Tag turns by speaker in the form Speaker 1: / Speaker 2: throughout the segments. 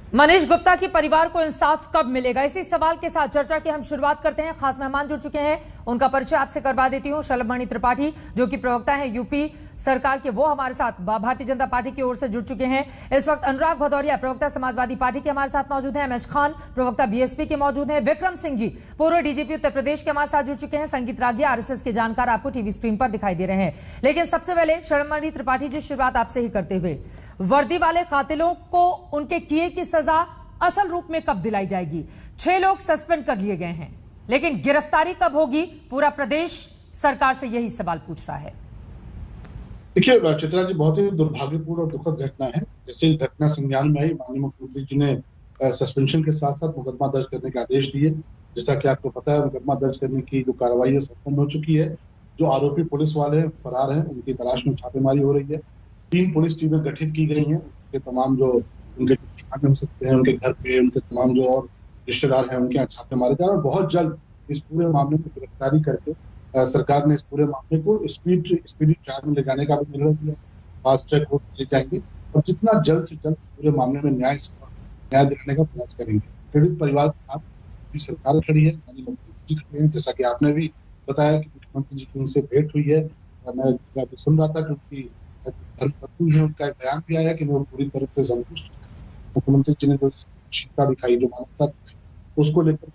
Speaker 1: मनीष गुप्ता के परिवार को इंसाफ कब मिलेगा, इसी सवाल के साथ चर्चा की हम शुरुआत करते हैं। खास मेहमान जुड़ चुके हैं, उनका परिचय आपसे करवा देती हूं। शलभमणि त्रिपाठी जो कि प्रवक्ता हैं यूपी सरकार के, वो हमारे साथ भारतीय जनता पार्टी की ओर से जुड़ चुके हैं। इस वक्त अनुराग भदौरिया प्रवक्ता समाजवादी पार्टी के हमारे साथ मौजूद हैं। एमएच खान प्रवक्ता बीएसपी के मौजूद हैं। विक्रम सिंह जी पूर्व डीजीपी उत्तर प्रदेश के हमारे साथ जुड़ चुके हैं। संगीत रागिया आरएसएस के जानकार आपको टीवी स्क्रीन पर दिखाई दे रहे हैं। लेकिन सबसे पहले शलभमणि त्रिपाठी जी, शुरुआत आपसे ही करते हुए, वर्दी वाले कातिलों को उनके किए की सजा असल रूप में कब दिलाई जाएगी? 6 लोग सस्पेंड कर लिए गए हैं, लेकिन गिरफ्तारी कब होगी? पूरा प्रदेश सरकार से यही सवाल पूछ रहा है।
Speaker 2: देखिए चित्रा जी, बहुत ही दुर्भाग्यपूर्ण और दुखद घटना है। जैसे इस घटना संज्ञान में आई, माननीय मुख्यमंत्री जी ने सस्पेंशन के साथ साथ मुकदमा दर्ज करने के आदेश दिए। जैसा कि आपको पता है, मुकदमा दर्ज करने की जो कार्रवाई है संपन्न हो चुकी है। जो आरोपी पुलिस वाले हैं, फरार हैं, उनकी तलाश में छापेमारी हो रही है। 3 पुलिस टीमें गठित की गई हैं। उनके तमाम जो उनके ठिकाने हो सकते हैं, उनके घर पे, उनके तमाम जो और रिश्तेदार हैं, उनके यहाँ छापे मारे जा रहे हैं। और बहुत जल्द इस पूरे मामले में गिरफ्तारी करके सरकार ने इस पूरे मामले को स्पीडी ट्रायल में ले जाने का भी निर्णय दिया। फास्ट ट्रैक कोर्ट ले जाएंगे और जितना जल्द से जल्द पूरे मामले में न्याय दिलाने का प्रयास करेंगे। पीड़ित परिवार के साथ सरकार खड़ी है, माननीय मुख्यमंत्री जी खड़े हैं। जैसा कि आपने भी बताया कि मुख्यमंत्री जी की उनसे भेंट हुई है। मैं सुन रहा था कि उनकी धर्मपत्नी है, उनका एक बयान भी आया कि वो पूरी तरह से संतुष्ट। मुख्यमंत्री जी ने जो शीलता दिखाई, जो मानवता दिखाई, उसको लेकर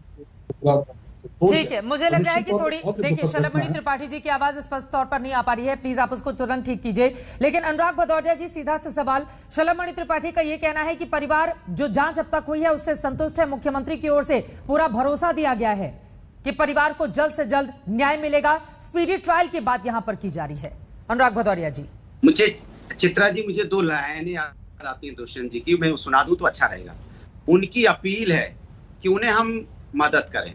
Speaker 1: ठीक है। मुझे लग रहा है कि थोड़ी देखिए, शलभमणि त्रिपाठी जी की आवाज स्पष्ट तौर पर नहीं आ पा रही है, प्लीज आप उसको तुरंत ठीक कीजिए। लेकिन अनुराग भदौरिया जी, सीधा सा सवाल, शलभमणि त्रिपाठी का यह कहना है कि परिवार जो जांच अब तक हुई है उससे संतुष्ट है। मुख्यमंत्री की ओर से पूरा भरोसा दिया गया है कि परिवार को जल्द से जल्द न्याय मिलेगा। स्पीडी ट्रायल की बात यहां पर की जा रही है। अनुराग भदौरिया जी।
Speaker 3: मुझे चित्रा जी, मुझे 2 लाइनें याद आती हैं दुष्यंत जी की, मैं सुना दूं तो अच्छा रहेगा। उनकी अपील है कि उन्हें हम मदद करें।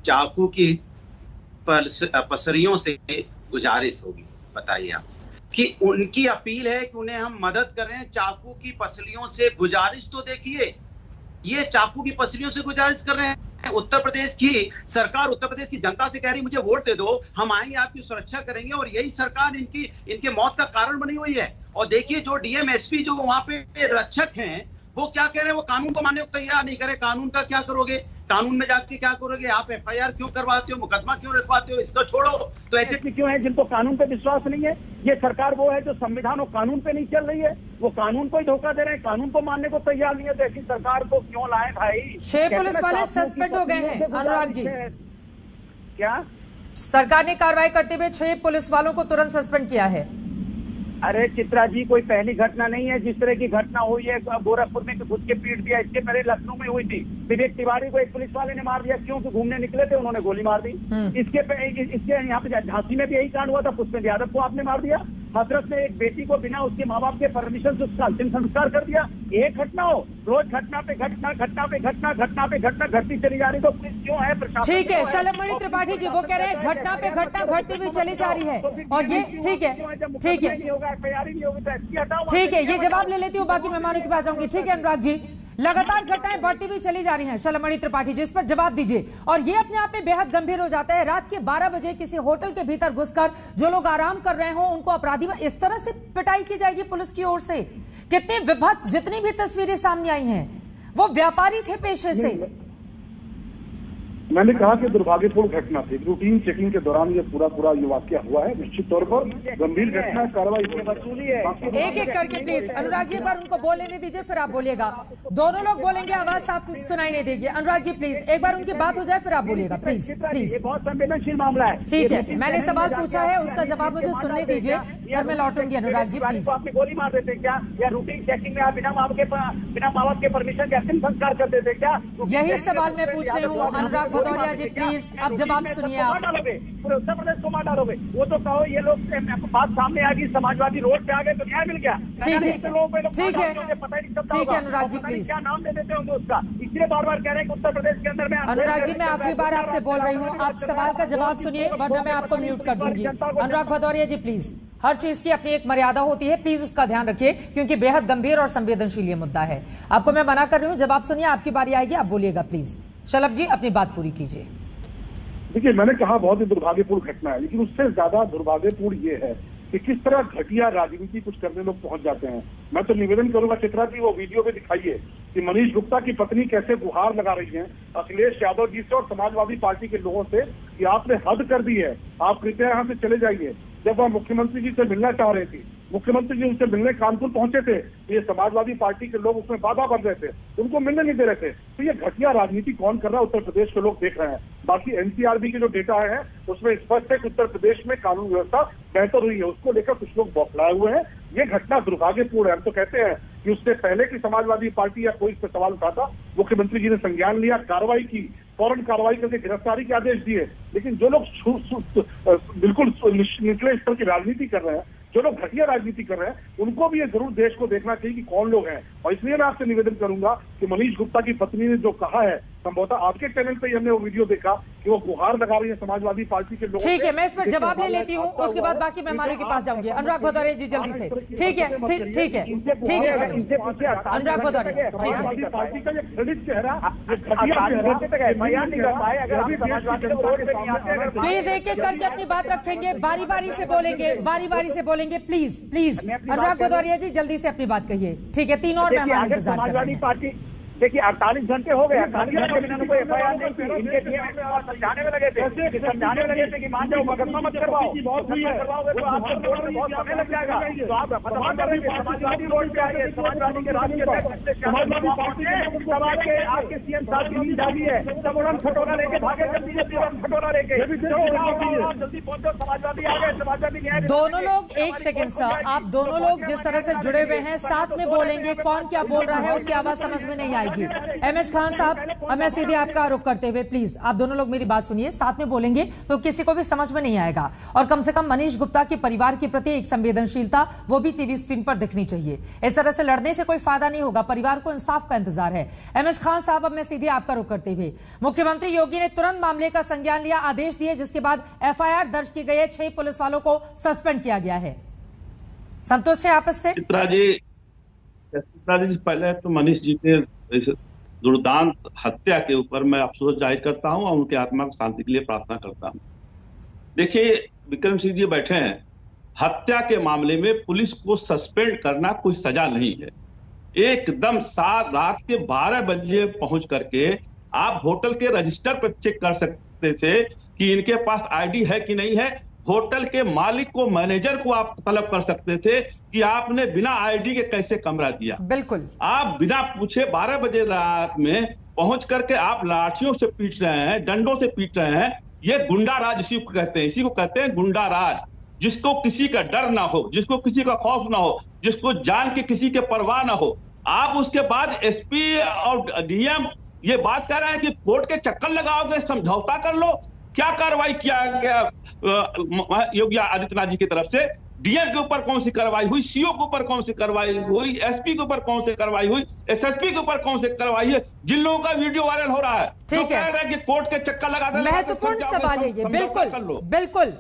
Speaker 3: चाकू की पसरियों से गुजारिश होगी, बताइए आप, कि उनकी अपील है कि उन्हें हम मदद करें। चाकू की पसलियों से गुजारिश, तो देखिए ये चाकू की पसलियों से गुजारिश कर रहे हैं। उत्तर प्रदेश की सरकार, उत्तर प्रदेश की जनता से कह रही मुझे वोट दे दो, हम आएंगे, आपकी सुरक्षा करेंगे, और यही सरकार इनके मौत का कारण बनी हुई है। और देखिए जो डीएम एसपी जो वहां पे रक्षक हैं, वो क्या कह रहे हैं? वो कानून को मानने को तैयार नहीं करे। कानून का क्या करोगे? कानून में जाके क्या करोगे? आप एफआईआर क्यों करवाते हो? मुकदमा क्यों रखवाते हो? इसको छोड़ो। तो ऐसे
Speaker 4: क्यों है जिनको कानून पे विश्वास नहीं है? ये सरकार वो है जो संविधान और कानून पे नहीं चल रही है, वो कानून को ही धोखा दे रहे हैं, कानून को मानने को तैयार नहीं है। तो ऐसी सरकार को क्यों लाए भाई?
Speaker 1: 6 पुलिस वाले सस्पेंड हो गए हैं अनुराग जी।
Speaker 4: क्या
Speaker 1: सरकार ने कार्रवाई करते हुए 6 पुलिस वालों को तुरंत सस्पेंड किया है?
Speaker 4: अरे चित्रा जी, कोई पहली घटना नहीं है। जिस तरह की घटना हुई है गोरखपुर में घुस के पीट दिया, इसके पहले लखनऊ में हुई थी। विवेक तिवारी को एक पुलिस वाले ने मार दिया, क्योंकि घूमने निकले थे, उन्होंने गोली मार दी। इसके यहाँ पे झांसी में भी यही कांड हुआ था, पुष्पेंद्र यादव को आपने मार दिया। हथरस में एक बेटी को बिना उसके माँ बाप के परमिशन से उसका अंतिम संस्कार कर दिया। एक घटना हो, रोज घटना पे घटना, घटना पे घटना, घटना पे घटना घटती चली जा रही। तो पुलिस क्यों है? प्रशासन
Speaker 1: ठीक है। शलभमणि त्रिपाठी जी वो कह रहे हैं घटना पे घटना घटती हुई चली जा रही है, और ये ठीक है, ठीक है, ठीक है, ये जवाब ले लेती हूँ, बाकी मेहमानों के पास जाऊंगी। ठीक है अनुराग जी, लगातार घटनाएं बढ़ती हुई चली जा रही हैं। शलभमणि त्रिपाठी जी, इस पर जवाब दीजिए। और ये अपने आप में बेहद गंभीर हो जाता है, रात के 12 बजे किसी होटल के भीतर घुसकर जो लोग आराम कर रहे हो उनको अपराधी इस तरह से पिटाई की जाएगी पुलिस की ओर से। कितनी विभत्स, जितनी भी तस्वीरें सामने आई हैं, वो व्यापारी थे पेशे से।
Speaker 5: मैंने कहा कि दुर्भाग्यपूर्ण घटना थी। रूटीन चेकिंग के दौरान ये पूरा ये वाकया हुआ है। निश्चित तौर पर गंभीर घटना, कार्रवाई वसूली है।
Speaker 1: एक एक करके प्लीज अनुराग जी, एक बार उनको बोल लेने दीजिए, फिर आप बोलिएगा। दोनों लोग बोलेंगे, आवाज साफ सुनाई नहीं देगी। अनुराग जी प्लीज एक बार उनकी बात हो जाए, फिर आप बोलिएगा प्लीज प्लीज।
Speaker 4: बहुत संवेदनशील मामला है।
Speaker 1: ठीक है, मैंने सवाल पूछा है, उसका जवाब मुझे सुनने दीजिए, फिर मैं लौटूंगी। अनुराग जी प्लीज।
Speaker 4: आपने गोली मार देते क्या? या रूटीन चेकिंग में आप बिना माँ बाप के परमिशन के अंतिम संस्कार कर देते क्या?
Speaker 1: यही सवाल मैं पूछ रही हूँ अनुराग भदौरिया जी, प्लीज अब जवाब सुनिए। आप
Speaker 4: पूरे उत्तर प्रदेश को मार डालोगे? वो तो कहो ये लोग बात सामने आ गई, समाजवादी रोड पे आ गए तो न्याय मिल गया।
Speaker 1: ठीक है, ठीक है, ठीक है अनुराग जी प्लीज।
Speaker 4: क्या नाम दे देते होंगे उसका? इसलिए बार बार कह रहे हैं कि उत्तर प्रदेश के अंदर में।
Speaker 1: अनुराग जी, मैं आखिरी बार आपसे बोल रही हूँ, आप सवाल का जवाब सुनिए, वरना मैं आपको म्यूट कर दूंगी। अनुराग भदौरिया जी प्लीज, हर चीज की अपनी एक मर्यादा होती है, प्लीज उसका ध्यान रखिए, क्योंकि बेहद गंभीर और संवेदनशील ये मुद्दा है। आपको मैं मना कर रही हूँ, जवाब सुनिए, आपकी बारी आएगी, आप बोलिएगा प्लीज। शलभ जी अपनी बात पूरी कीजिए।
Speaker 5: देखिए, मैंने कहा बहुत ही दुर्भाग्यपूर्ण घटना है, लेकिन उससे ज्यादा दुर्भाग्यपूर्ण ये है कि किस तरह घटिया राजनीति कुछ करने लोग पहुंच जाते हैं। मैं तो निवेदन करूंगा चित्रा जी, वो वीडियो में दिखाइए कि मनीष गुप्ता की पत्नी कैसे गुहार लगा रही है अखिलेश यादव जी से और समाजवादी पार्टी के लोगों से कि आपने हद कर दी है, आप कृपया यहाँ से चले जाइए। जब वह मुख्यमंत्री जी से मिलना चाह रहे थे, मुख्यमंत्री जी उनसे मिलने कानपुर पहुंचे थे, ये समाजवादी पार्टी के लोग उसमें बाधा बन रहे थे, उनको मिलने नहीं दे रहे थे। तो ये घटिया राजनीति कौन कर रहा है, उत्तर प्रदेश के लोग देख रहे हैं। बाकी एनसीआरबी के जो डेटा है उसमें स्पष्ट है कि उत्तर प्रदेश में कानून व्यवस्था बेहतर हुई है, उसको लेकर कुछ लोग बौखलाए हुए हैं। ये घटना दुर्भाग्यपूर्ण है। हम तो कहते हैं कि उससे पहले की समाजवादी पार्टी या कोई इस पर सवाल उठाता, मुख्यमंत्री जी ने संज्ञान लिया, कार्रवाई की, फौरन कार्रवाई करके गिरफ्तारी के आदेश दिए। लेकिन जो लोग बिल्कुल निचले स्तर की राजनीति कर रहे हैं, जो लोग घटिया राजनीति कर रहे हैं, उनको भी ये जरूर देश को देखना चाहिए कि कौन लोग हैं। और इसलिए मैं आपसे निवेदन करूंगा कि मनीष गुप्ता की पत्नी ने जो कहा है, संभवतः आपके चैनल पे हमने वो वीडियो देखा कि वो गुहार लगा रही है समाजवादी पार्टी के लोगों।
Speaker 1: ठीक है, मैं इस पर जवाब ले लेती हूँ, उसके बाद बाकी मेहमानों के पास जाऊंगी। अनुराग भदौरिया जी जल्दी से। ठीक है, ठीक है, ठीक है अनुराग भदौरिया, ठीक है।
Speaker 5: पार्टी का ये क्रेडिट चेहरा
Speaker 1: प्लीज एक एक करके अपनी बात रखेंगे, बारी बारी से बोलेंगे, बारी बारी से बोलेंगे। प्लीज प्लीज अनुराग भदौरिया जी जल्दी से अपनी बात कहिए। ठीक है, 3 और मेहमान इंतजार कर रहे हैं।
Speaker 4: पार्टी देखिए 48 घंटे हो गए, 48 घंटे बिना कोई एफआईआर नहीं की। इनके डीएम समझाने में लगे थे, समझाने में लगे थे कि मान जाओ मुकदमा मत करवाओ, करवाओगे तो आपको कोर्ट में बहुत समय लग जाएगा। तो आप बदमाश करेंगे, समाजवादी रोड पे आइए, समाजवादी के राज के समाजवादी पार्टी समाज के आपके सीएम साहब की नींद आ गई है, सब उड़न खटोला लेके भागे, जल्दी उड़न खटोला लेके जल्दी पहुंचो, समाजवादी आ गए, समाजवादी न्याय।
Speaker 1: दोनों लोग एक सेकंड सर, आप दोनों लोग जिस तरह से जुड़े हुए हैं साथ में बोलेंगे, कौन क्या बोल रहा है उसकी आवाज समझ में नहीं आएगी। एमएच खान साहब, मैं सीधे आपका आरोप करते हुए प्लीज आप दोनों लोग मेरी बात सुनिए, साथ में बोलेंगे तो किसी को भी समझ में नहीं आएगा। और कम से कम मनीष गुप्ता के परिवार के प्रति एक संवेदनशीलता वो भी टीवी स्क्रीन पर दिखनी चाहिए। इस तरह से लड़ने से कोई फायदा नहीं होगा, परिवार को इंसाफ का इंतजार है। एमएच खान साहब, अब मैं सीधे आपका रुख करते हुए, मुख्यमंत्री योगी ने तुरंत मामले का संज्ञान लिया, आदेश दिए, जिसके बाद एफआईआर दर्ज की गई है, 6 पुलिस वालों को सस्पेंड किया गया है। संतुष्ट है आप इससे?
Speaker 6: चित्रा जी, पहले तो मनीष जी के दुर्दांत हत्या के ऊपर मैं अफसोस जाहिर करता हूं और उनके आत्मा की शांति के लिए प्रार्थना करता हूं। देखिए, विक्रम सिंह जी बैठे हैं, हत्या के मामले में पुलिस को सस्पेंड करना कोई सजा नहीं है। एकदम रात के 12 बजे पहुंच करके आप होटल के रजिस्टर पर चेक कर सकते थे कि इनके पास आईडी है कि नहीं है। होटल के मालिक को, मैनेजर को आप तलब कर सकते थे कि आपने बिना आईडी के कैसे कमरा दिया।
Speaker 1: बिल्कुल, आप
Speaker 6: बिना पूछे 12 बजे रात में पहुंच करके आप लाठियों से पीट रहे हैं, डंडों से पीट रहे हैं। ये गुंडा राज इसी को कहते हैं, इसी को कहते हैं गुंडा राज। जिसको किसी का डर ना हो, जिसको किसी का खौफ ना हो, जिसको जान के किसी के परवाह ना हो। आप उसके बाद एसपी और डीएम ये बात कर रहे हैं कि कोर्ट के चक्कर लगाओगे, समझौता कर लो। क्या कार्रवाई किया गया योगी आदित्यनाथ जी की तरफ से? डीएम के ऊपर कौन सी कार्रवाई हुई, सीओ के ऊपर कौन सी कार्रवाई हुई, एसपी के ऊपर कौन सी कार्रवाई हुई, एसएसपी के ऊपर कौन सी कार्रवाई है? जिन लोगों का वीडियो वायरल हो रहा है,
Speaker 1: ठीक है,
Speaker 6: कह रहे हैं कि कोर्ट के चक्कर लगाते,
Speaker 1: महत्वपूर्ण सवाल है ये। बिल्कुल बिल्कुल,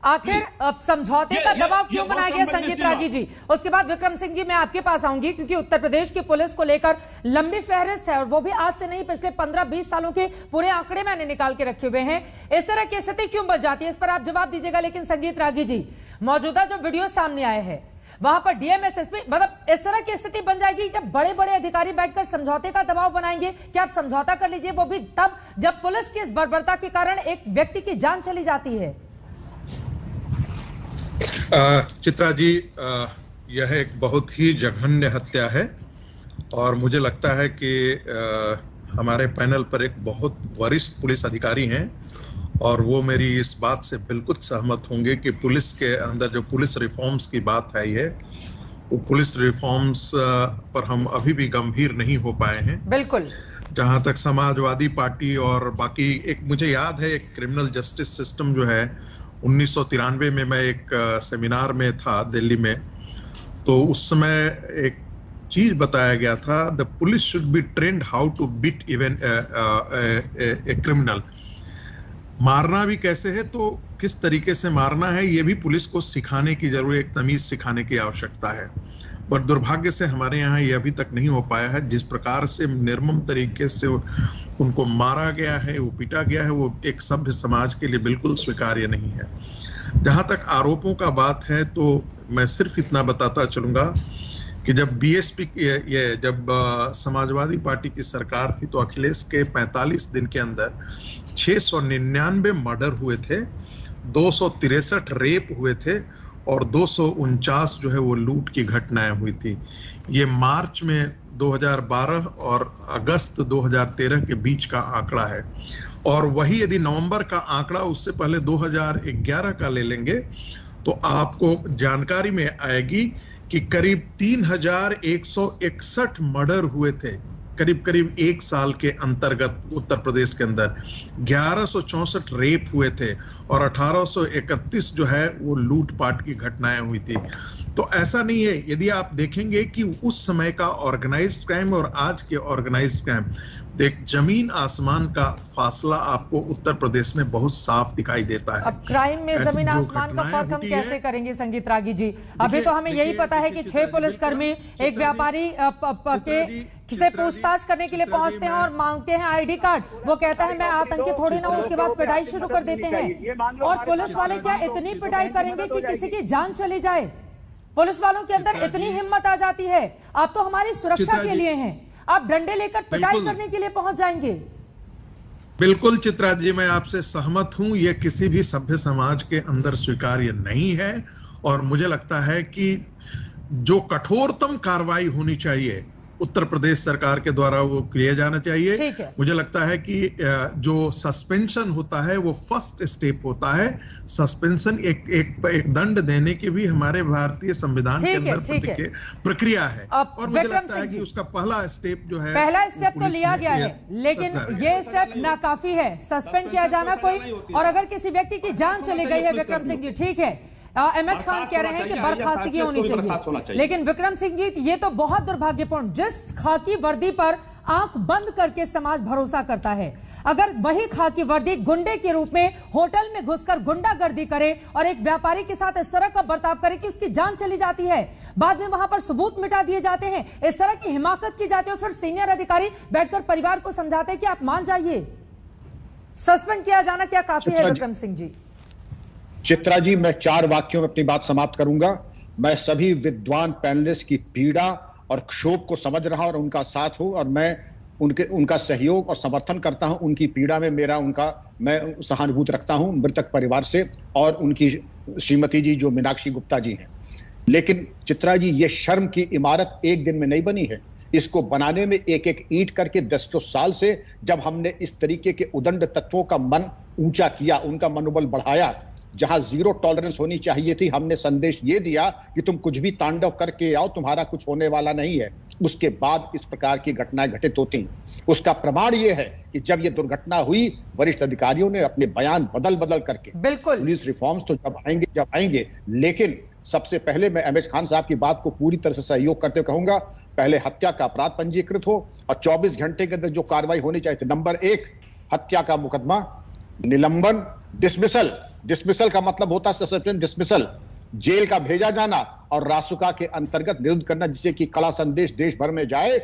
Speaker 1: आखिर समझौते का दबाव क्यों बनाया गया संगीत रागी जी? उसके बाद विक्रम सिंह जी, मैं आपके पास आऊंगी, क्योंकि उत्तर प्रदेश की पुलिस को लेकर लंबी फहरिस्त है और वो भी आज से नहीं, पिछले 15-20 सालों के पूरे आंकड़े मैंने निकाल के रखे हुए हैं। इस तरह की स्थिति क्यों बच जाती है, इस पर आप जवाब दीजिएगा। लेकिन संगीत रागी जी, मौजूदा जो वीडियो सामने आए हैं वहां पर डीएम एसएसपी, मतलब इस तरह की स्थिति बन जाएगी जब बड़े बड़े अधिकारी बैठकर समझौते का दबाव बनाएंगे कि आप समझौता कर लीजिए, वो भी तब जब पुलिस की इस बर्बरता के कारण एक व्यक्ति की जान चली जाती है।
Speaker 7: चित्रा जी, यह एक बहुत ही जघन्य हत्या है और मुझे लगता है कि हमारे पैनल पर एक बहुत वरिष्ठ पुलिस अधिकारी हैं और वो मेरी इस बात से बिल्कुल सहमत होंगे कि पुलिस के अंदर जो पुलिस रिफॉर्म्स की बात आई है, वो पुलिस रिफॉर्म्स पर हम अभी भी गंभीर नहीं हो पाए हैं।
Speaker 1: बिल्कुल,
Speaker 7: जहां तक समाजवादी पार्टी और बाकी, एक मुझे याद है एक क्रिमिनल जस्टिस सिस्टम जो है 1993 में मैं एक सेमिनार में था दिल्ली में, तो उस समय एक चीज बताया गया था, the police should be trained how to beat even a criminal. मारना भी कैसे है, तो किस तरीके से मारना है ये भी पुलिस को सिखाने की जरूरत, एक तमीज सिखाने की आवश्यकता है। पर दुर्भाग्य से हमारे यहाँ ये अभी तक नहीं हो पाया है। जिस प्रकार से निर्मम तरीके से उनको मारा गया है, वो पीटा गया है, वो एक सभ्य समाज के लिए बिल्कुल स्वीकार्य नहीं है। जहां तक आरोपों का बात है तो मैं सिर्फ इतना बताता चलूंगा कि जब बीएसपी जब समाजवादी पार्टी की सरकार थी तो अखिलेश के 45 दिन के अंदर 699 मर्डर हुए थे, 263 रेप हुए थे और 249 जो है वो लूट की घटनाएं हुई थी। ये मार्च में 2012 और अगस्त 2013 के बीच का आंकड़ा है। और वही यदि नवंबर का आंकड़ा उससे पहले 2011 का ले लेंगे तो आपको जानकारी में आएगी कि करीब 3161 मर्डर हुए थे करीब एक साल के अंतर्गत उत्तर प्रदेश के अंदर। 1164 रेप हुए थे और 1831 जो है वो लूटपाट की घटनाएं हुई थी। तो ऐसा नहीं है, यदि आप देखेंगे कि उस समय का ऑर्गेनाइज्ड क्राइम और आज के ऑर्गेनाइज्ड क्राइम, एक जमीन आसमान का फासला आपको उत्तर प्रदेश में बहुत साफ दिखाई देता है।
Speaker 1: अब क्राइम में जमीन आसमान का फर्क हम कैसे करेंगे संगीत रागी जी? अभी तो हमें यही पता है कि 6 पुलिसकर्मी एक व्यापारी से पूछताछ करने के लिए पहुंचते हैं और मांगते हैं आईडी कार्ड। वो कहता है मैं आतंकी थोड़ी ना हूं, उसके बाद पिटाई शुरू कर देते हैं। और पुलिस वाले क्या इतनी पिटाई करेंगे कि किसी की जान चली जाए? पुलिस वालों के अंदर इतनी हिम्मत आ जाती है? आप तो हमारी सुरक्षा के लिए हैं, आप डंडे लेकर पिटाई करने के लिए पहुंच जाएंगे।
Speaker 7: बिल्कुल चित्रा जी, मैं आपसे सहमत हूं। यह किसी भी सभ्य समाज के अंदर स्वीकार्य नहीं है और मुझे लगता है कि जो कठोरतम कार्रवाई होनी चाहिए उत्तर प्रदेश सरकार के द्वारा वो किया जाना चाहिए। मुझे लगता है कि जो सस्पेंशन होता है वो फर्स्ट स्टेप होता है। सस्पेंशन एक दंड देने की भी हमारे भारतीय संविधान के अंदर प्रक्रिया है और मुझे लगता है कि उसका पहला स्टेप जो है,
Speaker 1: पहला स्टेप तो लिया गया है, लेकिन ये स्टेप नाकाफी है। सस्पेंड किया जाना कोई, और अगर किसी व्यक्ति की जान चली गई है, विक्रम सिंह जी ठीक है, एमएच खान कह रहे हैं कि बर्खास्तगी होनी चाहिए, लेकिन विक्रम सिंह जी ये तो बहुत दुर्भाग्यपूर्ण, जिस खाकी वर्दी पर आंख बंद करके समाज भरोसा करता है, अगर वही खाकी वर्दी गुंडे के रूप में होटल में घुसकर गुंडागर्दी करे और एक व्यापारी के साथ इस तरह का बर्ताव करे कि उसकी जान चली जाती है, बाद में वहां पर सबूत मिटा दिए जाते हैं, इस तरह की हिमाकत की जाती है, फिर सीनियर अधिकारी बैठकर परिवार को समझाते हैं कि आप मान जाइए, सस्पेंड किया जाना क्या काफी है? विक्रम सिंह जी।
Speaker 8: चित्रा जी, मैं 4 वाक्यों में अपनी बात समाप्त करूंगा। मैं सभी विद्वान पैनलिस्ट की पीड़ा और क्षोभ को समझ रहा और उनका साथ हूं और मैं उनका सहयोग और समर्थन करता हूं। उनकी पीड़ा में मैं सहानुभूति रखता हूं मृतक परिवार से और उनकी श्रीमती जी जो मीनाक्षी गुप्ता जी हैं। लेकिन चित्रा जी, ये शर्म की इमारत एक दिन में नहीं बनी है। इसको बनाने में एक एक ईंट करके 10 साल से जब हमने इस तरीके के उदंड तत्वों का मन ऊंचा किया, उनका मनोबल बढ़ाया, जहां 0 टॉलरेंस होनी चाहिए थी, हमने संदेश ये दिया कि तुम कुछ भी तांडव करके आओ, तुम्हारा कुछ होने वाला नहीं है। उसके बाद इस प्रकार की घटनाएं घटित होती हैं। उसका प्रमाण ये है कि जब ये दुर्घटना हुई, वरिष्ठ अधिकारियों ने अपने बयान बदल करके,
Speaker 1: बिल्कुल
Speaker 8: पुलिस रिफॉर्म्स तो जब आएंगे, लेकिन सबसे पहले मैं एमएच खान साहब की बात को पूरी तरह से सहयोग करते कहूंगा, पहले हत्या का अपराध पंजीकृत हो और 24 घंटे के अंदर जो कार्रवाई होनी चाहिए थी। नंबर 1, हत्या का मुकदमा, निलंबन, डिसमिसल का मतलब होता है सस्पेंशन, डिसमिसल, जेल का भेजा जाना और रासुका के अंतर्गत निरुद्ध करना, जिससे कि कड़ा संदेश देश भर में जाए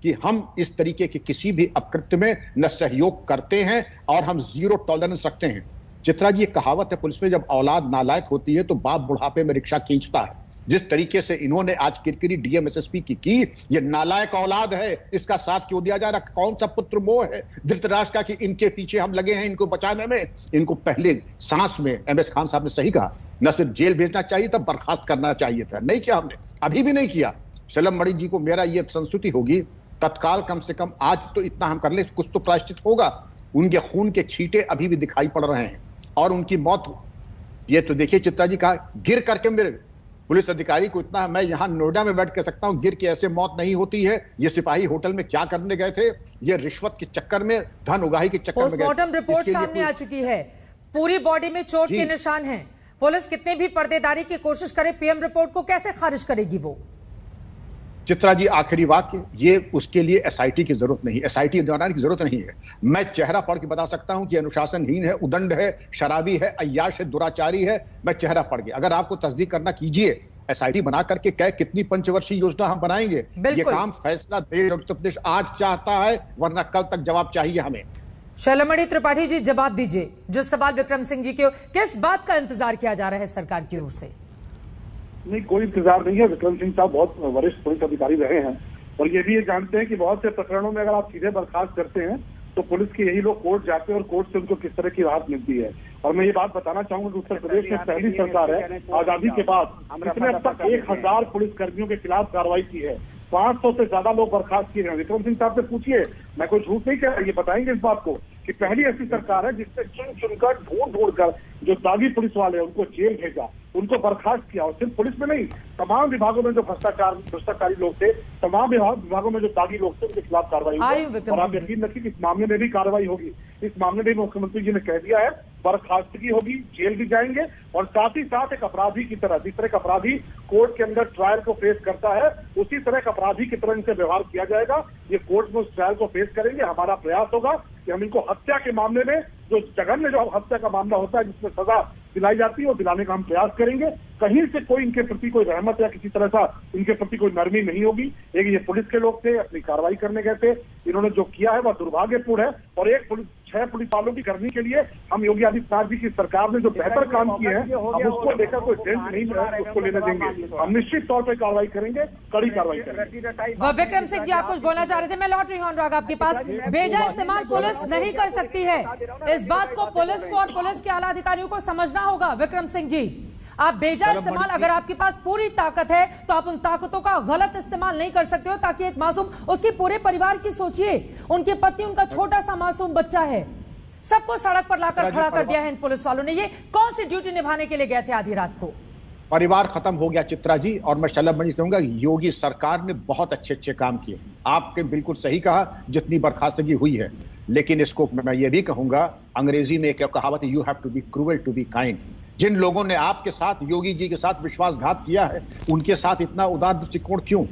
Speaker 8: कि हम इस तरीके के किसी भी अपकृत्य में न सहयोग करते हैं और हम 0 टॉलरेंस रखते हैं। चित्रा जी, एक कहावत है पुलिस में, जब औलाद नालायक होती है तो बाप बुढ़ापे में रिक्शा खींचता है। जिस तरीके से इन्होंने आज किरकिरी डीएम एसएसपी की ये नालायक औलाद है, इसका साथ क्यों दिया जा रहा? कौन सा पुत्र मोह है धृतराष्ट्र का कि इनके पीछे हम लगे हैं इनको बचाने में? इनको पहले सांस में एमएच खान साहब ने सही कहा, न सिर्फ जेल भेजना चाहिए था, बर्खास्त करना चाहिए था। नहीं किया हमने, अभी भी नहीं किया। शलभ मणि जी को मेरा ये संस्तुति होगी, तत्काल कम से कम आज तो इतना हम कर ले, कुछ तो प्रायश्चित होगा। उनके खून के छींटे अभी भी दिखाई पड़ रहे हैं और उनकी मौत, ये तो देखिए चित्रा जी, कहा गिर करके मेरे पुलिस अधिकारी को इतना, मैं यहां नोएडा में बैठ कर सकता हूं, गिर के ऐसे मौत नहीं होती है। ये सिपाही होटल में क्या करने गए थे? ये रिश्वत के चक्कर में, धन उगाही के चक्कर में गए थे।
Speaker 1: पोस्टमार्टम रिपोर्ट सामने आ चुकी है, पूरी बॉडी में चोट के निशान हैं। पुलिस कितने भी पर्देदारी की कोशिश करे, पीएम रिपोर्ट को कैसे खारिज करेगी वो?
Speaker 8: चित्रा जी, आखिरी वाक्य, ये उसके लिए एसआईटी की जरूरत नहीं, एसआईटी बनाने की जरूरत नहीं है। मैं चेहरा पढ़ के बता सकता हूं कि अनुशासनहीन है, उदंड है, शराबी है, अय्याश है, दुराचारी है। मैं चेहरा पढ़ के, अगर आपको तस्दीक करना कीजिए, एसआईटी बना करके क्या कितनी पंचवर्षीय योजना हम बनाएंगे। ये काम फैसला देश और उत्तर प्रदेश आज चाहता है, वरना कल तक जवाब चाहिए हमें।
Speaker 1: शैलमणि त्रिपाठी जी, जवाब दीजिए। जिस सवाल विक्रम सिंह जी के, किस बात का इंतजार किया जा रहा है सरकार की ओर से?
Speaker 5: नहीं, कोई इंतजार नहीं है। विक्रम सिंह साहब बहुत वरिष्ठ पुलिस अधिकारी रहे हैं और ये भी ये जानते हैं कि बहुत से प्रकरणों में अगर आप सीधे बर्खास्त करते हैं तो पुलिस के यही लोग कोर्ट जाते हैं और कोर्ट से उनको किस तरह की राहत मिलती है। और मैं ये बात बताना चाहूंगा कि उत्तर प्रदेश में पहली सरकार है आजादी के बाद जिसने अब तक 1000 पुलिस कर्मियों के खिलाफ कार्रवाई की है। 500 से ज्यादा लोग बर्खास्त किए हैं। विक्रम सिंह साहब से पूछिए, मैं कोई झूठ नहीं कह रहा, ये बताएंगे इस बात को कि पहली ऐसी सरकार है जिसने चुनकर ढूंढ कर जो दागी पुलिस वाले हैं उनको जेल भेजा, उनको बर्खास्त किया। और सिर्फ पुलिस में नहीं, तमाम विभागों में जो भ्रष्टाचारी लोग थे, तमाम विभागों में जो दागी लोग थे, उनके खिलाफ कार्रवाई हुई। और आप यकीन रखिए कि इस मामले में भी कार्रवाई होगी। इस मामले में मुख्यमंत्री जी ने कह दिया है बर्खास्तगी होगी, जेल भी जाएंगे और साथ ही साथ एक अपराधी की तरह, जिस तरह का अपराधी कोर्ट के अंदर ट्रायल को फेस करता है उसी तरह का अपराधी की तरह इनसे व्यवहार किया जाएगा। ये कोर्ट में उस ट्रायल को फेस करेंगे। हमारा प्रयास होगा कि हम इनको हत्या के मामले में, जो जघन्य जो हत्या का मामला होता है जिसमें सजा दिलाई जाती है, वो दिलाने का हम प्रयास करेंगे। कहीं से कोई इनके प्रति कोई रहमत या किसी तरह का इनके प्रति कोई नरमी नहीं होगी। एक ये पुलिस के लोग थे, अपनी कार्रवाई करने गए थे, इन्होंने जो किया है वह दुर्भाग्यपूर्ण है। और 6 पुलिस वालों की करने के लिए हम योगी आदित्यनाथ जी की सरकार ने जो बेहतर काम किए हैं, हम उसको लेकर कोई टेंशन नहीं उसको लेने देंगे। हम निश्चित तौर पर कार्रवाई करेंगे, कड़ी कार्रवाई करेंगे।
Speaker 1: विक्रम सिंह जी, आप कुछ बोलना चाह रहे थे? मैं लौट रही हूँ अनुराग आपके पास। बेजा इस्तेमाल पुलिस नहीं कर सकती है, इस बात को पुलिस को और पुलिस के आला अधिकारियों को समझना होगा। विक्रम सिंह जी, आप बेजा इस्तेमाल, अगर आपके पास पूरी ताकत है तो आप उन ताकतों का गलत इस्तेमाल नहीं कर सकते हो, ताकि एक मासूम, उसके पूरे परिवार की सोचिए, उनके पति, उनका छोटा सा मासूम बच्चा है, सबको सड़क पर लाकर खड़ा कर दिया है इन पुलिस वालों ने। ये कौन सी ड्यूटी निभाने के लिए गए थे आधी रात को?
Speaker 8: परिवार खत्म हो गया चित्रा जी। और मैं शैलमणि कहूंगा योगी सरकार ने बहुत अच्छे काम किए। आपके बिल्कुल सही कहा, जितनी बर्खास्तगी हुई है, लेकिन इसको मैं ये भी कहूंगा, अंग्रेजी में एक कहावत है, you have to be cruel to be kind. जिन लोगों ने आपके साथ, योगी जी के साथ विश्वासघात किया है, उनके साथ इतना उदार दृष्टिकोण क्यों?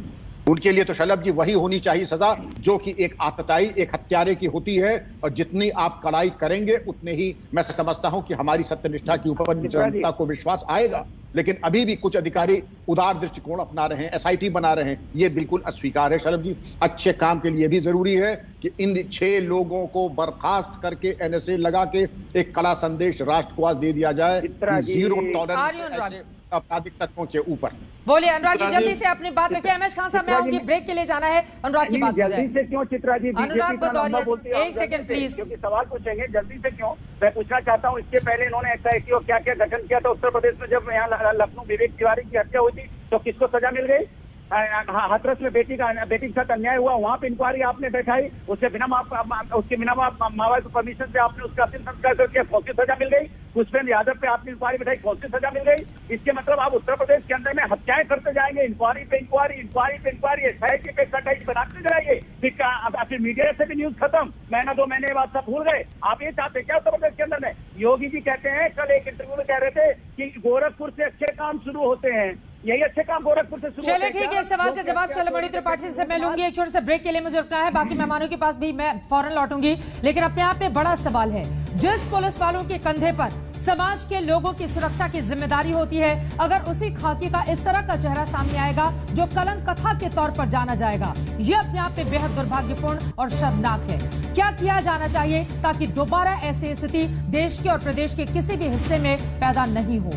Speaker 8: उनके लिए तो शलभ जी वही होनी चाहिए सजा जो कि एक आतताई, एक हत्यारे की होती है। और जितनी आप कड़ाई करेंगे उतने ही मैं समझता हूं कि हमारी सत्यनिष्ठा के ऊपर जनता को विश्वास आएगा। लेकिन अभी भी कुछ अधिकारी उदार दृष्टिकोण अपना रहे हैं, एसआईटी बना रहे हैं, ये बिल्कुल अस्वीकार है। शलभ जी, अच्छे काम के लिए भी जरूरी है कि इन 6 लोगों को बर्खास्त करके एनएसए लगा के एक कड़ा संदेश राष्ट्र को आज दे दिया जाए, जीरो टॉलरेंस ऐसे आपराधिक तत्वों के ऊपर।
Speaker 1: बोलिए अनुराग जी, जल्दी से अपनी बात रखिए। एमएच खान साहब, मैं आऊंगी, ब्रेक के लिए जाना है। अनुराग की बात
Speaker 4: जल्दी से क्यों चित्रा जी?
Speaker 1: अनुराग भदौरिया, एक सेकंड प्लीज,
Speaker 4: क्योंकि सवाल पूछेंगे जल्दी से क्यों, मैं पूछना चाहता हूँ। इसके पहले इन्होंने एसआईटी और क्या क्या गठन किया था उत्तर प्रदेश में? जब यहाँ लखनऊ विवेक तिवारी की हत्या हुई थी तो किसको सजा मिल गई? हाथरस में बेटी के साथ अन्याय हुआ, वहाँ पे इंक्वायरी आपने बैठाई, उसके बिना मावा परमिशन से आपने उसका अंतिम संस्कार कर दिया, फौजी सजा मिल गई। पुष्पेंद्र यादव पे आपने इंक्वायरी बैठाई, फौजी सजा मिल गई। इसके मतलब आप उत्तर प्रदेश के अंदर में हत्याएं करते जाएंगे, इंक्वायरी पे इंक्वायरी, एसआईटी पे एसआईटी बनाते जाएंगे, फिर मीडिया से भी न्यूज खत्म, महीना 2 महीने बाद सब भूल गए। आप ये चाहते क्या उत्तर प्रदेश के अंदर में? योगी जी कहते हैं, कल एक इंटरव्यू में कह रहे थे कि गोरखपुर से अच्छे काम शुरू होते हैं, यही अच्छे काम गोरखपुर से शुरू।
Speaker 1: चलिए ठीक है, सवाल का जवाब शैलमणि त्रिपाठी से मैं लूंगी। एक छोटे से ब्रेक के लिए मुझे रुकना है, बाकी मेहमानों के पास भी मैं फौरन लौटूंगी। लेकिन अपने आप में बड़ा सवाल है, जिस पुलिस वालों के कंधे पर समाज के लोगों की सुरक्षा की जिम्मेदारी होती है, अगर उसी खाकी का इस तरह का चेहरा सामने आएगा जो कलंक कथा के तौर पर जाना जाएगा, ये अपने आप में बेहद दुर्भाग्यपूर्ण और शर्मनाक है। क्या किया जाना चाहिए ताकि दोबारा ऐसी स्थिति देश के और प्रदेश के किसी भी हिस्से में पैदा नहीं हो?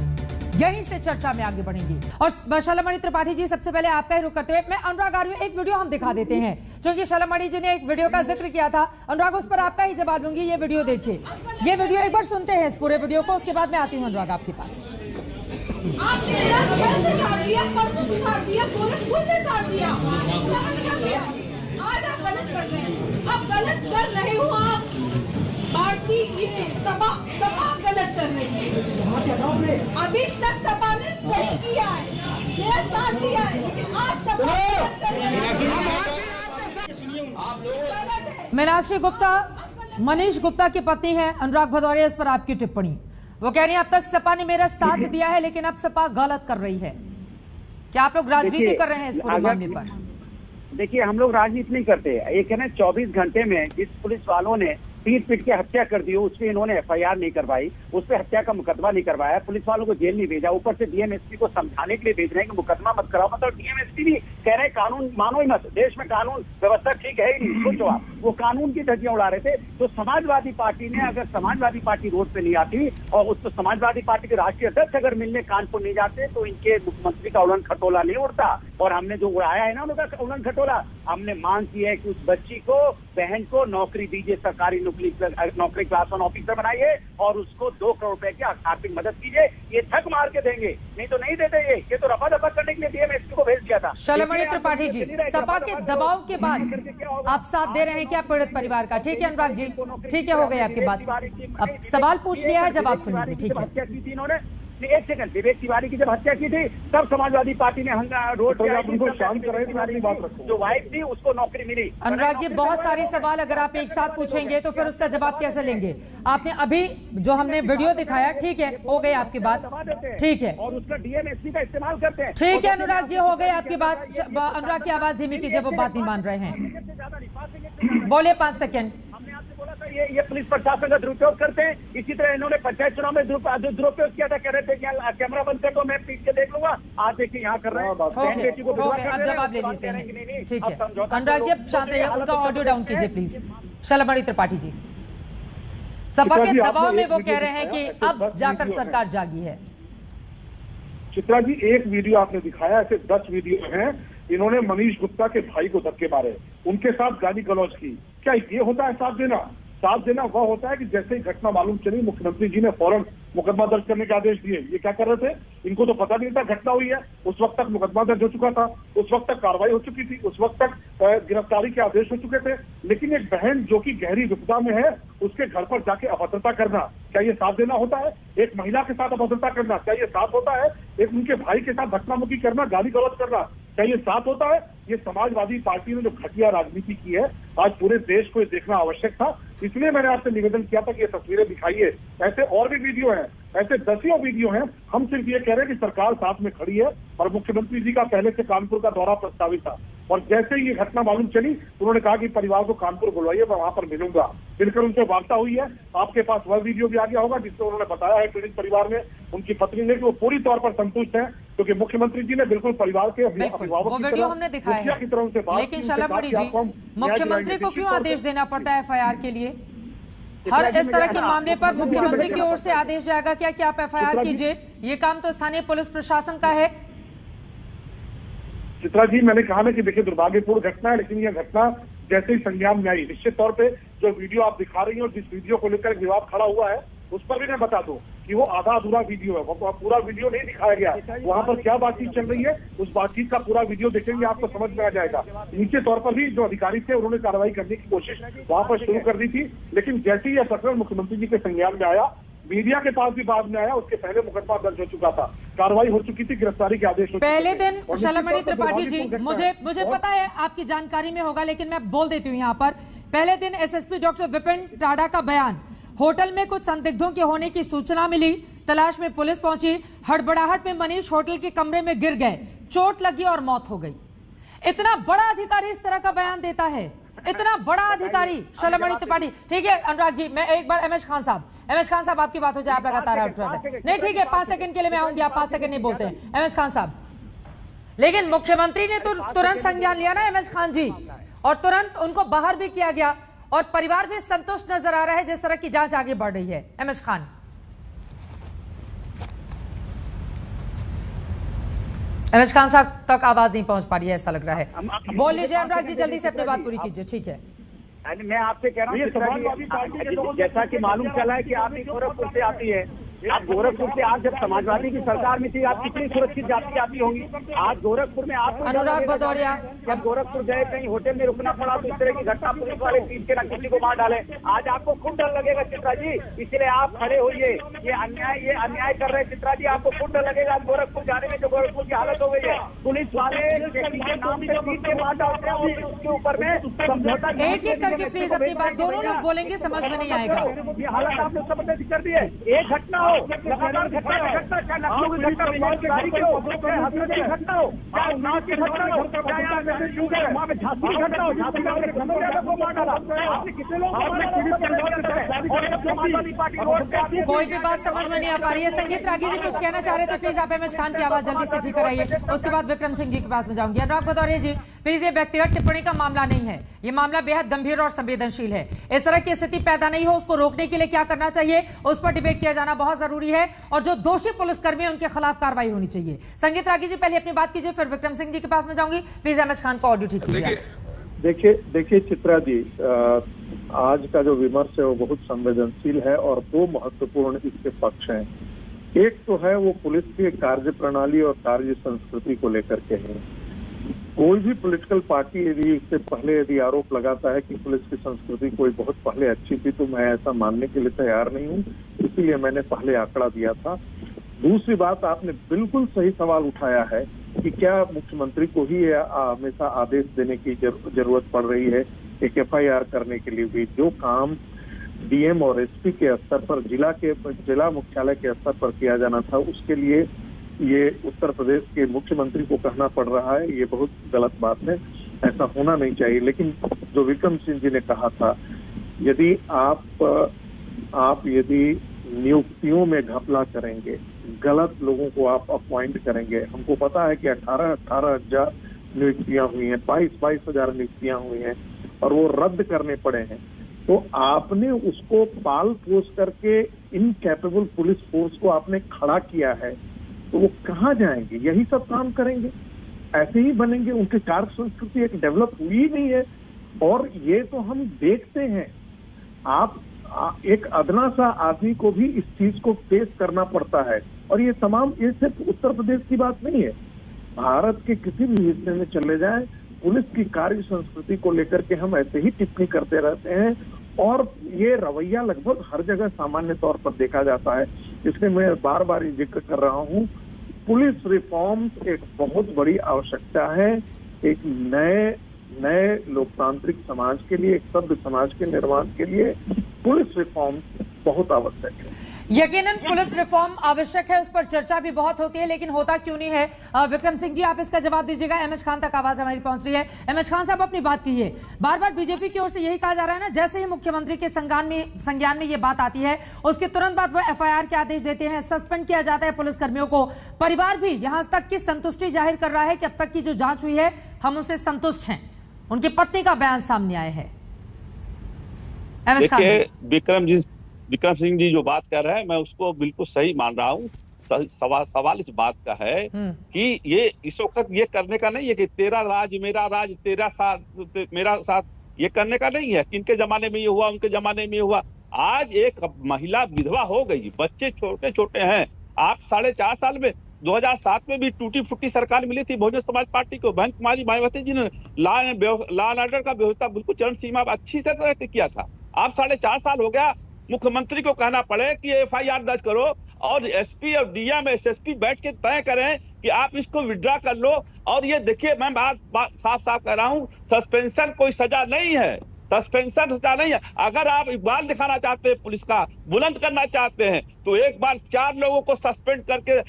Speaker 1: यहीं से चर्चा में आगे बढ़ेंगी। और शैलमणि त्रिपाठी जी, सबसे पहले आपका ही रुख करते हुए मैं अनुराग आर्य, एक वीडियो हम दिखा देते हैं, क्योंकि शैलमणि जी ने एक वीडियो का जिक्र किया था। अनुराग, उस पर आपका ही जवाब दूंगी। ये वीडियो देखिए, ये वीडियो एक बार सुनते हैं इस पूरे वीडियो को, उसके बाद मैं आती हूँ अनुराग आपके पास।
Speaker 9: आप गलत कर रहे हो, आप भारतीय सभा गलत कर रही है। अभी तक सभा ने सही किया है, मेरा साथ दिया है, लेकिन आज सभा गलत कर रही है।
Speaker 1: मीनाक्षी गुप्ता, मनीष गुप्ता की पत्नी है अनुराग भदौरिया, इस पर आपकी टिप्पणी। वो कह रही है अब तक सपा ने मेरा साथ दिया है, लेकिन अब सपा गलत कर रही है। क्या आप लोग राजनीति कर रहे हैं इस पूरे मामले पर?
Speaker 4: देखिए, हम लोग राजनीति नहीं करते। एक है ना, 24 घंटे में जिस पुलिस वालों ने पीट के हत्या कर दी, उस पर इन्होंने एफआईआर नहीं करवाई, उस पर हत्या का मुकदमा नहीं करवाया, पुलिस वालों को जेल नहीं भेजा, ऊपर से डीएमएसपी को समझाने के लिए भेज रहे हैं कि मुकदमा मत कराओ। मतलब डीएमएसपी भी कह रहे हैं कानून मानो ही मत, देश में कानून व्यवस्था ठीक है ही नहीं। सोचो आप, वो कानून की धज्जियां उड़ा रहे थे। तो समाजवादी पार्टी ने, अगर समाजवादी पार्टी रोड पे नहीं आती और उसको समाजवादी पार्टी के राष्ट्रीय अध्यक्ष अगर मिलने कानपुर नहीं जाते तो इनके मुख्यमंत्री का उड़न खटोला नहीं उड़ता। और हमने जो उड़ाया है ना उनका उड़न खटोला, हमने मांग की है कि उस बच्ची को, बहन को नौकरी दीजिए, सरकारी नौकरी क्लास 1 ऑफिसर बनाइए और उसको 2 करोड़ रुपए की आर्थिक मदद कीजिए। ये ठग मार के देंगे, नहीं तो नहीं देते। ये तो रफा दफा करने के लिए डीएमएसपी को भेज दिया था।
Speaker 1: शैलमणि त्रिपाठी जी, सपा के दबाव के बाद आप साथ दे रहे हैं क्या पीड़ित परिवार का? ठीक है अनुराग जी, ठीक है, हो गई आपकी बात। अब सवाल पूछ लिया है, जब आप सुन लीजिए। ठीक है,
Speaker 4: हत्या की थी इन्होंने, एक सेकंड, विवेक तिवारी की जब हत्या की थी तब समाजवादी पार्टी ने रोड
Speaker 5: उनको शांत कराई,
Speaker 4: जो वाइफ थी उसको नौकरी मिली।
Speaker 1: अनुराग जी, बहुत सारे सवाल अगर आप एक साथ पूछेंगे तो फिर उसका जवाब कैसे लेंगे? आपने अभी जो हमने वीडियो दिखाया, ठीक है, हो गई आपकी बात, ठीक है,
Speaker 4: और उसका डीएमएसपी का इस्तेमाल करते हैं।
Speaker 1: ठीक है अनुराग जी, हो गई आपकी बात। अनुराग की आवाज धीमी कीजिए, वो बात नहीं मान रहे हैं। बोलिए 5 सेकेंड।
Speaker 4: ये पुलिस प्रशासन का दुरुपयोग करते हैं। इसी तरह इन्होंने पंचायत चुनाव में दुरुपयोग किया था, कह रहे थे कि कैमरा बंद कर दो, मैं पीट के देख लूंगा। आज देखिए यहाँ कर रहे हैं।
Speaker 1: अब जवाब ले लेते हैं, ठीक है। अनुराग जी शांत रहिए, उनका ऑडियो डाउन कीजिए प्लीज। शैलमणि त्रिपाठी जी, सपा के दबाव में वो कह रहे हैं कि अब जाकर सरकार जागी है।
Speaker 5: चित्रा जी, एक वीडियो आपने दिखाया, ऐसे 10 वीडियो हैं। इन्होंने मनीष गुप्ता के भाई को धक्के मारे, उनके साथ गाली गलौज की। क्या ये होता है साथ देना? साथ देना वह होता है कि जैसे ही घटना मालूम चली, मुख्यमंत्री जी ने फौरन मुकदमा दर्ज करने के आदेश दिए। ये क्या कर रहे थे? इनको तो पता नहीं था घटना हुई है। उस वक्त तक मुकदमा दर्ज हो चुका था, उस वक्त तक कार्रवाई हो चुकी थी, उस वक्त तक गिरफ्तारी के आदेश हो चुके थे। लेकिन एक बहन जो कि गहरी विपदा में है, उसके घर पर जाके अभद्रता करना, क्या ये साथ देना होता है? एक महिला के साथ अभद्रता करना, क्या ये साथ होता है? एक उनके भाई के साथ धक्का-मुक्की करना, गाली गलौज करना, क्या ये साथ होता है? ये समाजवादी पार्टी ने जो घटिया राजनीति की है, आज पूरे देश को ये देखना आवश्यक था। इसलिए मैंने आपसे निवेदन किया था कि ये तस्वीरें दिखाइए। ऐसे और भी वीडियो हैं, ऐसे दसियों वीडियो हैं। हम सिर्फ ये कह रहे हैं कि सरकार साथ में खड़ी है और मुख्यमंत्री जी का पहले से कानपुर का दौरा प्रस्तावित था। और जैसे ही ये घटना मालूम चली, उन्होंने कहा कि परिवार को कानपुर बुलवाइए, मैं वहां पर मिलूंगा। मिलकर उनसे वार्ता हुई है। आपके पास वह वीडियो भी आ गया होगा जिसमें उन्होंने बताया है पीड़ित परिवार ने, उनकी पत्नी ने, कि वो पूरी तौर पर संतुष्ट है, क्योंकि मुख्यमंत्री जी ने बिल्कुल परिवार के अभिभावक की तरह उनसे बात की।
Speaker 1: लेकिन शैलमणि जी, मुख्यमंत्री को क्यों आदेश देना पड़ता है एफआईआर के लिए? हर इस तरह के मामले पर मुख्यमंत्री की ओर से आदेश जाएगा क्या कि आप एफआईआर कीजिए? ये काम तो स्थानीय पुलिस प्रशासन का है।
Speaker 5: चित्रा जी, मैंने कहा ना कि देखिए दुर्भाग्यपूर्ण घटना है, लेकिन यह घटना जैसे ही संज्ञान में आई, निश्चित तौर पे जो वीडियो आप दिखा रही हैं और जिस वीडियो को लेकर विवाद खड़ा हुआ है, उस पर भी मैं बता दूं कि वो आधा अधूरा वीडियो है, वो पूरा वीडियो नहीं दिखाया गया। वहां पर क्या बातचीत चल रही है, उस बातचीत का पूरा वीडियो देखेंगे आपको समझ में आ जाएगा। नीचे तौर पर भी जो अधिकारी थे उन्होंने कार्रवाई करने की कोशिश वहां पर शुरू कर दी थी, लेकिन जैसे ही यह प्रकरण मुख्यमंत्री जी के संज्ञान में आया, मीडिया के पास भी बाद में आया, उसके पहले मुकदमा दर्ज हो चुका था, कार्रवाई हो चुकी थी, गिरफ्तारी के आदेश हो चुके थे।
Speaker 1: पहले दिन शैलमणि त्रिपाठी जी, मुझे पता है आपकी जानकारी में होगा, लेकिन मैं बोल देती हूँ यहाँ पर। पहले दिन एसएसपी डॉक्टर विपिन टाडा का बयान, होटल में कुछ संदिग्धों के होने की सूचना मिली, तलाश में पुलिस पहुंची, हड़बड़ाहट में मनीष होटल के कमरे में गिर गए, चोट लगी और मौत हो गई। इतना बड़ा अधिकारी इस तरह का बयान देता है, इतना बड़ा अधिकारी शैलमणि त्रिपाठी। ठीक है अनुराग जी, मैं एक बार एमएच खान साहब आपकी बात हो जाए, आप लगातार नहीं, ठीक है 5 सेकंड के लिए मैं आऊंगी, आप 5 सेकंड नहीं बोलते हैं एमएच खान साहब। लेकिन मुख्यमंत्री ने तो तुरंत संज्ञान लिया ना एमएच खान जी, और तुरंत उनको बाहर भी किया गया और परिवार भी संतुष्ट नजर आ रहा है जिस तरह की जांच आगे बढ़ रही है। एमएच खान, एमएच खान साहब तक आवाज नहीं पहुंच पा रही है, ऐसा लग रहा है। बोल लीजिए अनुराग जी, जल्दी से अपनी बात पूरी कीजिए। ठीक है,
Speaker 4: मैं आपसे कह रहा हूँ जैसा कि मालूम चला है कि आप गोरखपुर से आती है, आप गोरखपुर से, आप जब समाजवादी की सरकार में थी, आप कितनी सुरक्षित आती होंगी। आज गोरखपुर में आप
Speaker 1: अनुराग भदौरिया,
Speaker 4: जब गोरखपुर गए, कहीं होटल में रुकना पड़ा तो इस तरह की घटना, पुलिस वाले पीट के ना किसी को मार डाले, आज आपको खुद डर लगेगा चित्रा जी। इसलिए आप खड़े होइए, ये अन्याय कर रहे हैं चित्रा जी, आपको खुद डर लगेगा आज गोरखपुर जाने में, जो गोरखपुर की हालत हो गई है। पुलिस वाले नाम से पीट के मार डालते हैं, उसके ऊपर में समझौता।
Speaker 1: एक एक करके प्लीज अपनी बात, दोनों लोग बोलेंगे, समझ में नहीं आएगा।
Speaker 4: ये हालत आपने सब कर दी है। एक घटना लगातार घटना, क्या लखनऊ की घटना, बेरोजगारी की हो, चाहे हसरत की घटना हो, चाहे उन्नाव की घटना हो, चाहे वहाँ पे झांसी की घटना हो, झांसी में आपने को मार डाला, आपने कितने लोग, समाजवादी पार्टी रोड पे।
Speaker 1: कोई भी बात समझ में नहीं आ पा रही है। संगीत रागी जी कुछ कहना चाह रहे थे, प्लीज आप एमएच खान की आवाज जल्दी से ठीक कराइए, उसके बाद विक्रम सिंह जी के पास में जाऊंगी। अनुराग भदौरिया जी, प्लीज, ये व्यक्तिगत टिप्पणी का मामला नहीं है, ये मामला बेहद गंभीर और संवेदनशील है। इस तरह की स्थिति पैदा नहीं हो, उसको रोकने के लिए क्या करना चाहिए उस पर डिबेट किया जाना बहुत जरूरी है, और जो दोषी पुलिसकर्मी उनके खिलाफ कार्रवाई होनी चाहिए। संगीत रागी जी पहले अपनी बात कीजिए, फिर विक्रम सिंह जी के पास में जाऊंगी। प्लीज एमएच खान को ऑडियो ठीक कीजिए।
Speaker 10: देखिए चित्रा जी, आज का जो विमर्श है वो बहुत संवेदनशील है और दो महत्वपूर्ण इसके पक्ष हैं। एक तो है वो पुलिस की कार्य प्रणाली और कार्य संस्कृति को लेकर के है। कोई भी पॉलिटिकल पार्टी यदि इससे पहले यदि आरोप लगाता है कि पुलिस की संस्कृति कोई बहुत पहले अच्छी थी, तो मैं ऐसा मानने के लिए तैयार नहीं हूँ, इसीलिए मैंने पहले आंकड़ा दिया था। दूसरी बात, आपने बिल्कुल सही सवाल उठाया है कि क्या मुख्यमंत्री को ही हमेशा आदेश देने की जरूरत पड़ रही है एक एफआईआर करने के लिए भी। जो काम डीएम और एसपी के स्तर पर, जिला मुख्यालय के स्तर पर किया जाना था, उसके लिए ये उत्तर प्रदेश के मुख्यमंत्री को कहना पड़ रहा है, ये बहुत गलत बात है, ऐसा होना नहीं चाहिए। लेकिन जो विक्रम सिंह जी ने कहा था, यदि आप यदि नियुक्तियों में घपला करेंगे, गलत लोगों को आप अपॉइंट करेंगे, हमको पता है कि 18,000 नियुक्तियां हुई हैं, 22,000 नियुक्तियां हुई हैं और वो रद्द करने पड़े हैं, तो आपने उसको पाल पोस करके इनकैपेबल पुलिस फोर्स को आपने खड़ा किया है, तो वो कहाँ जाएंगे? यही सब काम करेंगे, ऐसे ही बनेंगे। उनकी कार्य संस्कृति एक डेवलप हुई नहीं है और ये तो हम देखते हैं। आप एक अदना सा आदमी को भी इस चीज को फेस करना पड़ता है, और ये सिर्फ उत्तर प्रदेश की बात नहीं है, भारत के किसी भी हिस्से में चले जाएं, पुलिस की कार्य संस्कृति को लेकर के हम ऐसे ही टिप्पणी करते रहते हैं और ये रवैया लगभग हर जगह सामान्य तौर पर देखा जाता है। इसलिए मैं बार बार ये जिक्र कर रहा हूँ, पुलिस रिफॉर्म एक बहुत बड़ी आवश्यकता है। एक नए लोकतांत्रिक समाज के लिए, एक सभ्य समाज के निर्माण के लिए पुलिस रिफॉर्म बहुत आवश्यक है।
Speaker 1: यकीनन पुलिस रिफॉर्म आवश्यक है, उस पर चर्चा भी बहुत होती है, लेकिन होता क्यों नहीं है? विक्रम सिंह जी, आप इसका जवाब दीजिएगा। एमएच खान तक आवाज हमारी पहुंच रही है। एमएच खान साहब, अपनी बात कीजिए। बार बार बीजेपी की ओर से यही कहा जा रहा है ना, जैसे ही मुख्यमंत्री के संज्ञान में ये बात आती है, उसके तुरंत बाद वो एफआईआर के आदेश देते हैं, सस्पेंड किया जाता है पुलिसकर्मियों को। परिवार भी यहां तक की संतुष्टि जाहिर कर रहा है कि अब तक की जो जांच हुई है हम उनसे संतुष्ट हैं। उनकी पत्नी का बयान सामने आया है।
Speaker 6: विक्रम सिंह जी जो बात कर रहे हैं, मैं उसको बिल्कुल सही मान रहा हूँ। सवाल इस बात का है कि ये इस वक्त ये करने का नहीं है कि तेरा राज मेरा राज, तेरा साथ मेरा साथ, ये करने का नहीं है। इनके जमाने में ये हुआ, उनके जमाने में ये हुआ। आज एक महिला विधवा हो गई, बच्चे छोटे छोटे हैं। आप 4.5 साल में 2007 में भी टूटी फूटी सरकार मिली थी बहुजन समाज पार्टी को। बहन कुमारी मायावती जी ने लॉ एंड ऑर्डर का व्यवस्था बिल्कुल चरण सीमा अच्छी तरह से किया था। आप 4.5 साल हो गया, मुख्यमंत्री को कहना पड़े कि एफआईआर दर्ज करो और एसपी और डीएम एसएसपी बैठ के तय करें कि आप इसको विड्रॉ कर लो। और ये देखिए, मैं बात साफ कह रहा हूँ, सस्पेंशन कोई सजा नहीं है, सस्पेंशन सजा नहीं है। अगर आप इकबाल दिखाना चाहते हैं, पुलिस का बुलंद करना चाहते हैं, तो एक बार 4 लोगों को सस्पेंड करके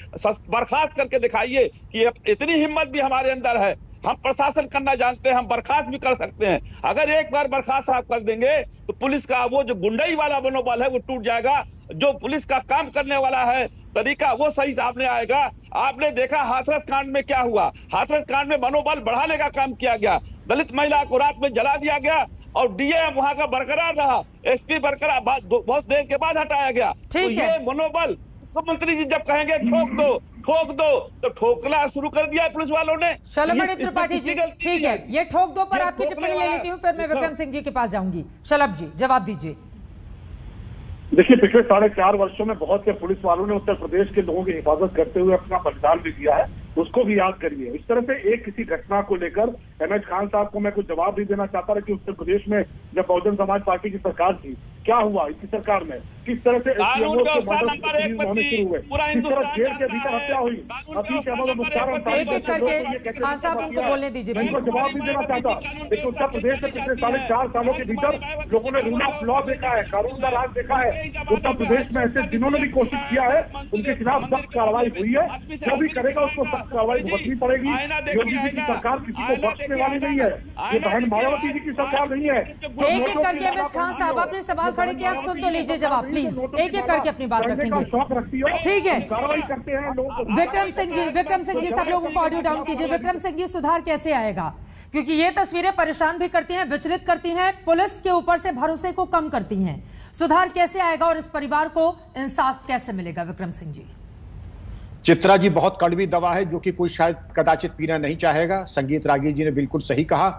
Speaker 6: बर्खास्त करके दिखाइए कि इतनी हिम्मत भी हमारे अंदर है। हम प्रशासन करना जानते हैं, हम बर्खास्त भी कर सकते हैं। अगर एक बार बर्खास्त आप कर देंगे तो पुलिस का वो जो गुंडई वाला मनोबल है वो टूट जाएगा। जो पुलिस का काम करने वाला है तरीका, वो सही सामने आएगा। आपने देखा हाथरस कांड में क्या हुआ। हाथरस कांड में मनोबल बढ़ाने का काम किया गया, दलित महिला को रात में जला दिया गया और डीएम वहां का बरकरार रहा, एसपी बरकरार, बहुत देर के बाद हटाया गया। तो ये मनोबल, मुख्यमंत्री जी जब कहेंगे ठोक दो तो ठोकना शुरू कर दिया पुलिस वालों ने।
Speaker 1: शलभ त्रिपाठी जी, ठीक है, ये ठोक दो पर आपकी टिप्पणी ले लेती हूँ, फिर मैं विक्रम सिंह जी के पास जाऊंगी। शलभ जी, जवाब दीजिए।
Speaker 5: देखिए, पिछले 4.5 वर्षों में बहुत से पुलिस वालों ने उत्तर प्रदेश के लोगों की हिफाजत करते हुए अपना बलिदान भी दिया है, उसको भी याद करिए। इस तरह से एक किसी घटना को लेकर एमएच खान साहब को मैं कुछ जवाब भी देना चाहता था कि उत्तर प्रदेश में जब बहुजन समाज पार्टी की सरकार थी, क्या हुआ इसी सरकार में, किस तरह से होने शुरू हुए, किस तरह जेल के भीतर हत्या हुई,
Speaker 1: खान साहब उनको बोलने दीजिए।
Speaker 5: मैं इनको जवाब भी देना चाहता। देखिए, उत्तर प्रदेश में पिछले 4.5 सालों के भीतर लोगों ने रूल ऑफ लॉ देखा है, कानून का राज देखा है। उत्तर प्रदेश में ऐसे जिन्होंने भी कोशिश किया है उनके खिलाफ सख्त कार्रवाई हुई है। जो भी करेगा उसको सख्त कार्रवाई भुगतनी पड़ेगी। योगी जी की सरकार किसी को बख्शने वाली नहीं है, ये बहन मायावती जी की सरकार नहीं है।
Speaker 1: एक करके एमएच खान साहब अपने सवाल खड़े किए, आप सुन तो लीजिए जवाब प्लीज, एक करके अपनी बात रखेंगे, ठीक है।
Speaker 5: कार्रवाई करते हैं लोग।
Speaker 1: विक्रम सिंह जी, सब लोगों को ऑडियो डाउन कीजिए। विक्रम सिंह जी, सुधार कैसे आएगा? क्योंकि ये तस्वीरें परेशान भी करती हैं, विचलित करती हैं, पुलिस के ऊपर से भरोसे को कम करती हैं। सुधार कैसे आएगा और इस परिवार को इंसाफ कैसे मिलेगा? विक्रम सिंह जी।
Speaker 8: चित्रा जी, बहुत कड़वी दवा है जो कि कोई शायद कदाचित पीना नहीं चाहेगा। संगीत रागी जी ने बिल्कुल सही कहा,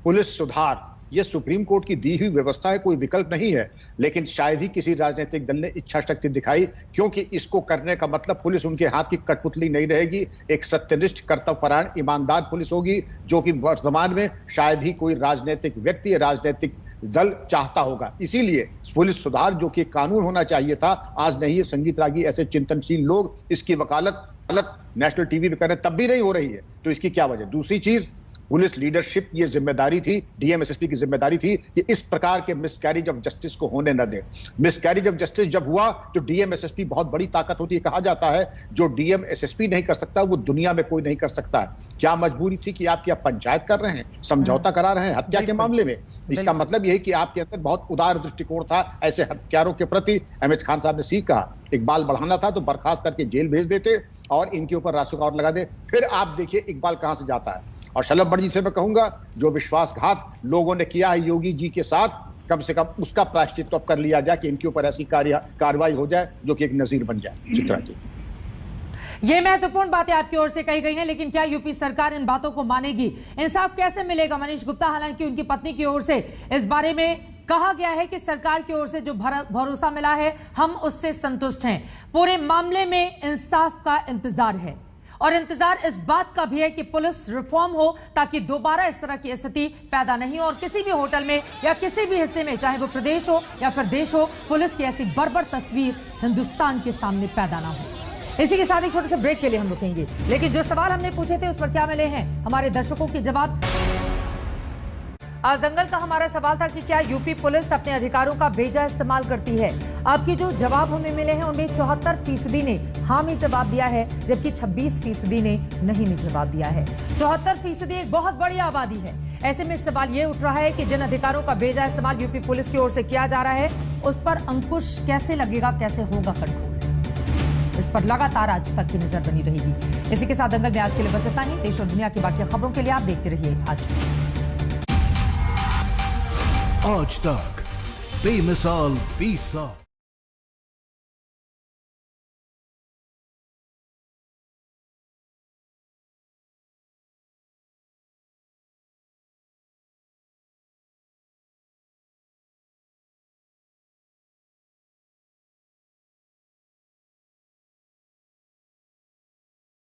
Speaker 8: पुलिस सुधार ये सुप्रीम कोर्ट की दी हुई व्यवस्था है, कोई विकल्प नहीं है। लेकिन शायद ही किसी राजनीतिक दल ने इच्छा शक्ति दिखाई, क्योंकि इसको करने का मतलब पुलिस उनके हाथ की कठपुतली नहीं रहेगी, एक सत्यनिष्ठ, कर्तव्यपरायण, ईमानदार पुलिस होगी, जो कि वर्तमान में शायद ही कोई राजनीतिक व्यक्ति या राजनीतिक दल चाहता होगा। इसीलिए पुलिस सुधार जो कि कानून होना चाहिए था, आज नहीं है। संगीत रागी ऐसे चिंतनशील लोग इसकी वकालत नेशनल टीवी पे कर रहे, तब भी नहीं हो रही है, तो इसकी क्या वजह? दूसरी चीज, पुलिस लीडरशिप ये जिम्मेदारी थी, डीएम एसएसपी की जिम्मेदारी थी कि इस प्रकार के मिसकैरेज ऑफ जस्टिस को होने न दे। मिसकैरेज ऑफ जस्टिस जब हुआ तो डीएम एसएसपी बहुत बड़ी ताकत होती है। कहा जाता है जो डीएम एसएसपी नहीं कर सकता वो दुनिया में कोई नहीं कर सकता है। क्या मजबूरी थी कि आप क्या पंचायत कर रहे हैं, समझौता करा रहे हैं हत्या के मामले में? इसका मतलब यह है कि आपके अंदर बहुत उदार दृष्टिकोण था ऐसे हत्यारों के प्रति। अहमद खान साहब ने सीख कहा, इकबाल बढ़ाना था तो बर्खास्त करके जेल भेज देते और इनके ऊपर रासुका और लगा दे। फिर आप देखिए इकबाल कहां से जाता है। और शलभ बड़ी से मैं कहूंगा, जो विश्वासघात लोगों ने किया है योगी जी के साथ, कम से कम उसका प्रायश्चित तो कर लिया जाए कि इनके ऊपर ऐसी कार्रवाई हो जाए जो कि एक नजीर बन जाए। चित्रा जी,
Speaker 1: ये महत्वपूर्ण बातें आपकी ओर से कही गई हैं, लेकिन क्या यूपी सरकार इन बातों को मानेगी? इंसाफ कैसे मिलेगा? मनीष गुप्ता, हालांकि उनकी पत्नी की ओर से इस बारे में कहा गया है कि सरकार की ओर से जो भरोसा मिला है हम उससे संतुष्ट हैं। पूरे मामले में इंसाफ का इंतजार है और इंतजार इस बात का भी है कि पुलिस रिफॉर्म हो, ताकि दोबारा इस तरह की स्थिति पैदा नहीं हो और किसी भी होटल में या किसी भी हिस्से में, चाहे वो प्रदेश हो या फिर देश हो, पुलिस की ऐसी बर्बर तस्वीर हिंदुस्तान के सामने पैदा ना हो। इसी के साथ एक छोटे से ब्रेक के लिए हम रुकेंगे, लेकिन जो सवाल हमने पूछे थे उस पर क्या मिले हैं हमारे दर्शकों के जवाब। आज दंगल का हमारा सवाल था कि क्या यूपी पुलिस अपने अधिकारों का बेजा इस्तेमाल करती है? आपके जो जवाब हमें मिले हैं उनमें 74% ने हाँ में जवाब दिया है, जबकि 26% ने नहीं में जवाब दिया है। 74% एक बहुत बड़ी आबादी है। ऐसे में सवाल ये उठ रहा है कि जिन अधिकारों का बेजा इस्तेमाल यूपी पुलिस की ओर से किया जा रहा है उस पर अंकुश कैसे लगेगा, कैसे होगा कंट्रोल? इस पर लगातार आज तक की नजर बनी रहेगी। इसी के साथ दंगल में आज के लिए बस इतना ही। देश और दुनिया की बाकी खबरों के लिए आप देखते रहिए आज तक, बेमिसाल 20 साल।